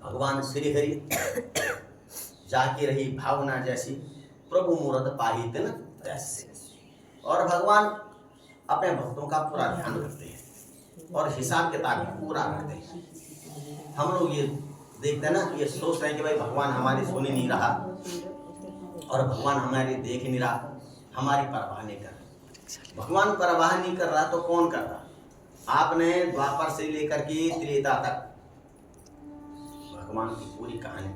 भगवान श्री हरि जाकी रही भावना जैसी, प्रभु मूरत पाही तिन तैसी। और भगवान अपने भक्तों का पूरा ध्यान रखते हैं और हिसाब किताब भी पूरा रखते हैं। हम लोग ये देखते हैं ना, ये सोचते हैं कि भाई भगवान हमारी सुन ही नहीं रहा और भगवान हमारी देख ही नहीं रहा, हमारी परवाह नहीं कर रहा। भगवान परवाह नहीं कर रहा तो कौन कर रहा? आपने द्वापर से लेकर के त्रेता तक भगवान की पूरी कहानी,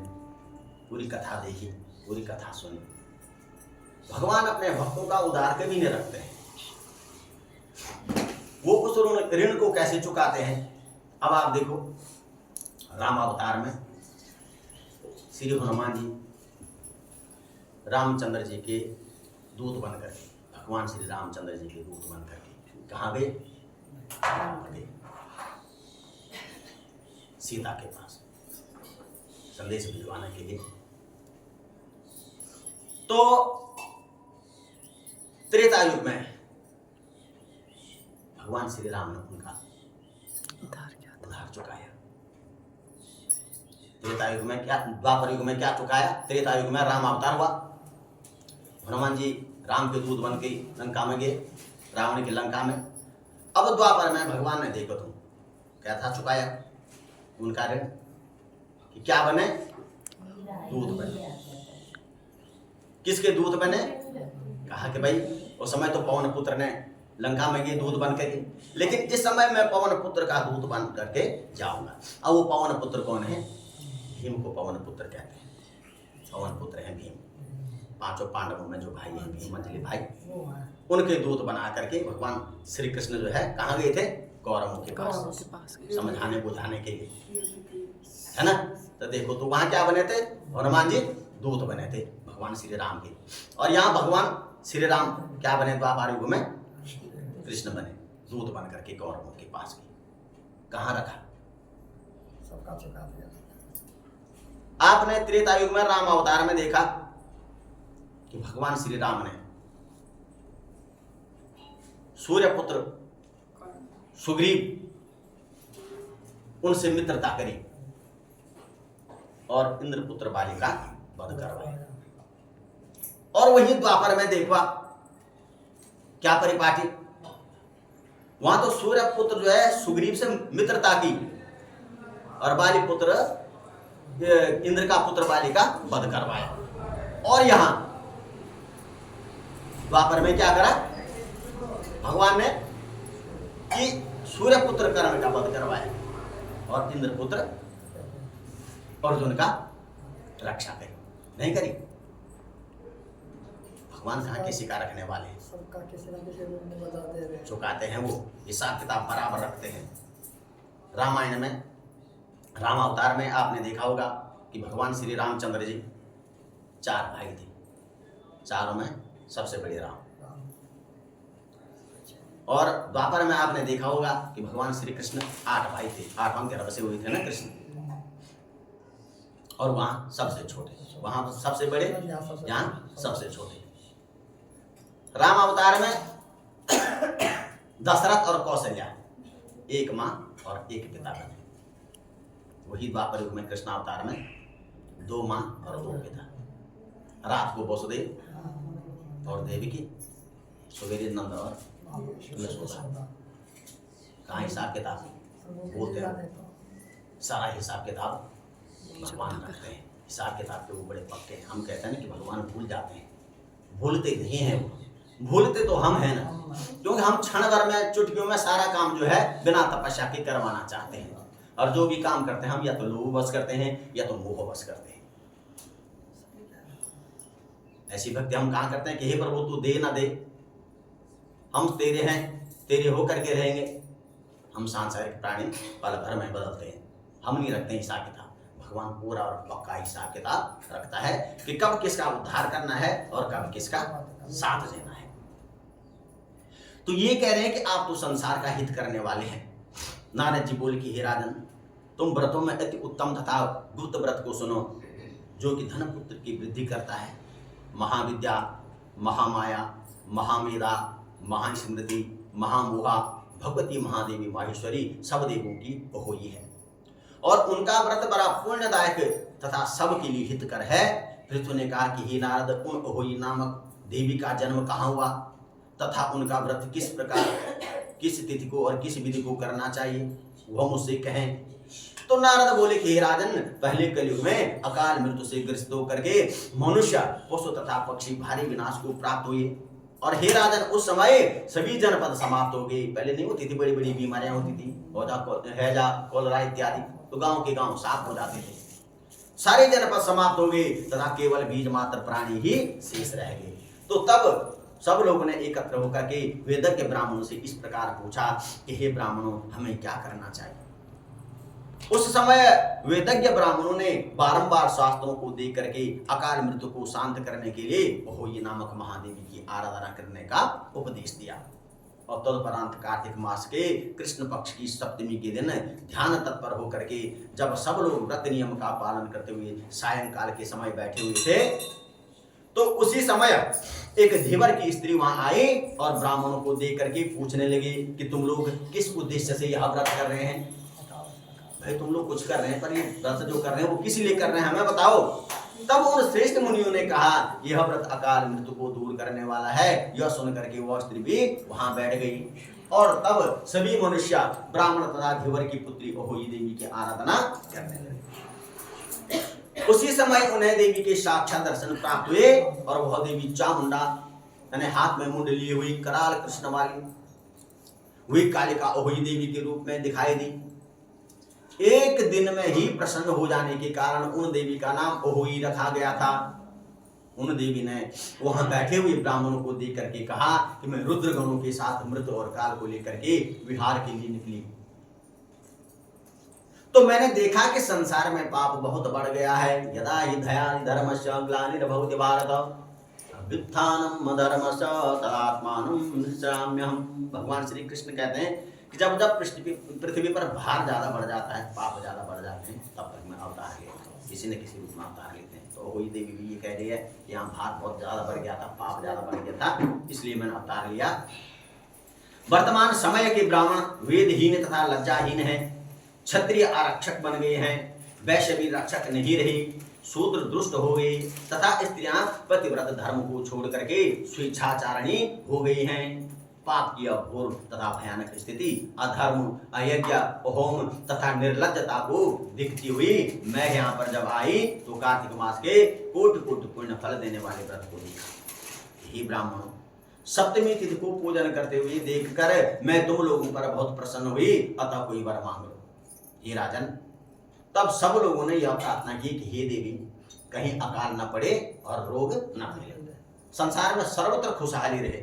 पूरी कथा देखी, पूरी कथा सुनी। भगवान अपने भक्तों का उधार कभी नहीं रखते हैं। वो उस ऋण को कैसे चुकाते हैं? अब आप देखो, राम अवतार में श्री हनुमान जी रामचंद्र जी के दूत बनकर के, भगवान श्री रामचंद्र जी के दूत बनकर के कहाँ गए? सीता के पास संदेश भिजवाने के लिए। तो त्रेता युग में भगवान श्री राम ने उनका उधार चुकाया। त्रेता युग में क्या, द्वापर युग में क्या चुकाया? त्रेता युग में राम अवतार हुआ, हनुमान जी राम के दूत बन के लंका में गए, रावण की लंका में। अब द्वापर में भगवान ने देखो तुम क्या था चुकाया उनका ऋण, कि क्या बने? दूत बने। किसके दूत बने? कहा कि भाई उस समय तो पवन पुत्र ने लंका में गए दूत बन करके, लेकिन इस समय मैं पवन पुत्र का दूत बन करके जाऊंगा। अब वो पवन पुत्र कौन है? भीम को पवन पुत्र कहते हैं। पवन पुत्र है भीम। पांचों पांडवों में जो भाई हैं भीम मंझले भाई, उनके दूत बना करके भगवान श्री कृष्ण जो है कहाँ गए थे? कौरवों के पास समझाने बुझाने के लिए, है ना। तो देखो तो वहां क्या बने थे? हनुमान जी दूत बने थे भगवान श्री राम के। और यहाँ भगवान श्री राम क्या बने? द्वापर युग में कृष्ण बने, दूत बन करके कौरवों के पास गए। कहाँ रखा? सबका चुका दिया। आपने त्रेता युग में राम अवतार में देखा कि भगवान श्री राम ने सूर्यपुत्र सुग्रीव उनसे मित्रता करी और इंद्रपुत्र बाली का वध करवाया। और वही द्वापर में देखा क्या परिपाटी, वहां तो सूर्यपुत्र जो है सुग्रीव से मित्रता की और बाली पुत्र इंद्र का पुत्र बाली का वध करवाया। और यहां द्वापर में क्या करा भगवान ने? कि सूर्यपुत्र कर्ण का वध करवाया और इंद्रपुत्र अर्जुन का रक्षा करी। नहीं करी? भगवान कहाँ किसी का रखने वाले हैं? सबका किसी न किसी रूप में बता दे रहे हैं। चुकाते हैं, वो हिसाब किताब बराबर रखते हैं। रामायण में राम अवतार में आपने देखा होगा कि भगवान श्री रामचंद्र जी 4 भाई थे, चारों में सबसे बड़े राम। और द्वापर में आपने देखा होगा कि भगवान श्री कृष्ण 8 भाई थे, 8 के बसे हुए थे ना कृष्ण। और वहां सबसे छोटे, वहां सबसे बड़े, यहाँ सबसे छोटे। राम अवतार में दशरथ और कौशल्या, एक माँ और एक पिता बने। वही द्वापर युग में कृष्ण अवतार में 2 माँ और 2 पिता। रात को वसुदेव और देवकी, सवेरे नंद और यशोदा। कहाँ हिसाब किताब बोलते हैं? सारा हिसाब किताब भगवान रखते हैं। हिसाब किताब के वो बड़े पक्के हैं। हम कहते हैं ना कि भगवान भूल जाते हैं, भूलते नहीं हैं वो, भूलते तो हम हैं ना, क्योंकि हम क्षण भर में चुटकियों में सारा काम जो है बिना तपस्या के करवाना चाहते हैं। और जो भी काम करते हैं हम या तो लोभ वश करते हैं या तो मोह वश करते हैं। ऐसी भक्ति हम कहाँ करते हैं कि हे प्रभु तू दे ना दे, हम तेरे हैं, तेरे होकर के रहेंगे। हम सांसारिक प्राणी पल भर में बदलते हैं, हम नहीं रखते हिसाब किताब। भगवान पूरा और पक्का हिसाब किताब रखता है कि कब किसका उद्धार करना है और कब किसका साथ देना है। तो ये कह रहे हैं कि आप तो संसार का हित करने वाले हैं। नारद जी बोले कि हे राजन, तुम व्रतों में अति उत्तम तथा गुप्त व्रत को सुनो, जो कि धन पुत्र की वृद्धि करता है। महाविद्या, महामाया, महामेधा, महास्मृति, महामोहा, भगवती महादेवी माहेश्वरी सब देवों की होई है। और उनका व्रत बड़ा पुण्यदायक तथा सबके लिए हितकर है। पृथु ने कहा कि हे नारद, अहोई नामक देवी का जन्म कहाँ हुआ तथा उनका व्रत किस प्रकार, किस तिथि को और किस विधि को करना चाहिए, वह मुझसे कहें। तो नारद बोले कि हे राजन, पहले कलयुग में अकाल मृत्यु से ग्रसित होकर के मनुष्य, पशु तथा पक्षी भारी विनाश को प्राप्त हुए। और हे राजन, उस समय सभी जनपद समाप्त हो गए। पहले नहीं होती थी, बड़ी बड़ी बीमारियां होती थी, हैजा, कोलरा इत्यादि, तो गांव के गांव साफ हो जाते थे। सारे जनपद समाप्त हो गए तथा केवल बीज मात्र प्राणी ही शेष रह गए। तो तब सब लोगों ने एकत्र होकर के वेदज्ञ ब्राह्मणों से इस प्रकार पूछा कि हे ब्राह्मणों, हमें क्या करना चाहिए। उस समय वेदज्ञ ब्राह्मणों ने बारंबार शास्त्रों को देख करके अकाल मृत्यु को शांत करने के लिए अहोई नामक महादेवी की आराधना करने का उपदेश दिया। और तदुपरांत कार्तिक मास के कृष्ण पक्ष की सप्तमी के दिन ध्यान तत्पर होकर के जब सब लोग व्रत नियम का पालन करते हुए सायंकाल के समय बैठे हुए थे, तो उसी समय एक धीवर की स्त्री वहां आई और ब्राह्मणों को देख करके पूछने लगी कि तुम लोग किस उद्देश्य से यह व्रत कर रहे हैं। भाई तुम लोग कुछ कर रहे हैं, पर ये व्रत जो कर रहे हैं वो किस लिए कर रहे हैं, हमें बताओ। तब उन श्रेष्ठ मुनियों ने कहा, यह व्रत अकाल मृत्यु को दूर करने वाला है। यह सुन करके वह स्त्री भी वहां बैठ गई। और तब सभी मनुष्य ब्राह्मण तथा धीवर की पुत्री अहोई देवी की आराधना करने लगे। उसी समय उन्हें देवी के साक्षात दर्शन प्राप्त हुए और वह देवी चामुंडा, यानी हाथ में मुंड लिए हुई, कराल कृष्ण वाली हुई कालिका अहोई देवी के रूप में दिखाई दी। एक दिन में ही प्रसन्न हो जाने के कारण उन देवी का नाम अहोई रखा गया था। उन देवी ने वहां बैठे हुए ब्राह्मणों को देख करके कहा कि मैं रुद्र गणों के साथ मृत और काल को लेकर के विहार के लिए निकली। तो मैंने देखा कि संसार में पाप बहुत बढ़ गया है। यदा हि धयानि धर्मस्य ग्लानिर्भवति भारत व्युत्थानम् अधर्मस्य तदात्मानं निश्चयाम्यहम्। भगवान श्री कृष्ण कहते हैं कि जब जब पृथ्वी पर भार ज्यादा बढ़ जाता है, पाप ज्यादा बढ़ जाते हैं, तब तक मैं अवतार लेता हूँ, किसी न किसी रूप में अवतार लेते हैं। तो वही देवी भी ये कह रही है कि यहाँ भार बहुत ज्यादा बढ़ गया था, पाप ज्यादा बढ़ गया था, इसलिए मैंने अवतार लिया। वर्तमान समय के ब्राह्मण वेदहीन तथा लज्जाहीन है, क्षत्रिय आरक्षक बन गए हैं, वैश्य भी रक्षक नहीं रही, शूद्र दुष्ट हो गए तथा स्त्रियां पतिव्रत धर्म को छोड़ करके स्वेच्छाचारणी हो गई हैं। पाप की अपूर्व तथा भयानक स्थिति, अधर्म, अयज्ञ, होम तथा निर्लज्जता को दिखती हुई मैं यहाँ पर जब आई तो कार्तिक मास के कोटि कोटि पुण्य फल देने वाले व्रत को देखा। हे ब्राह्मणों, सप्तमी तिथि को पूजन करते हुए देखकर मैं तुम लोगों पर बहुत प्रसन्न हुई, अतः कोई वर मांग लो। हे राजन, तब सब लोगों ने यह प्रार्थना की कि हे देवी, कहीं अकाल न पड़े और रोग न फैले, संसार में सर्वत्र खुशहाली रहे।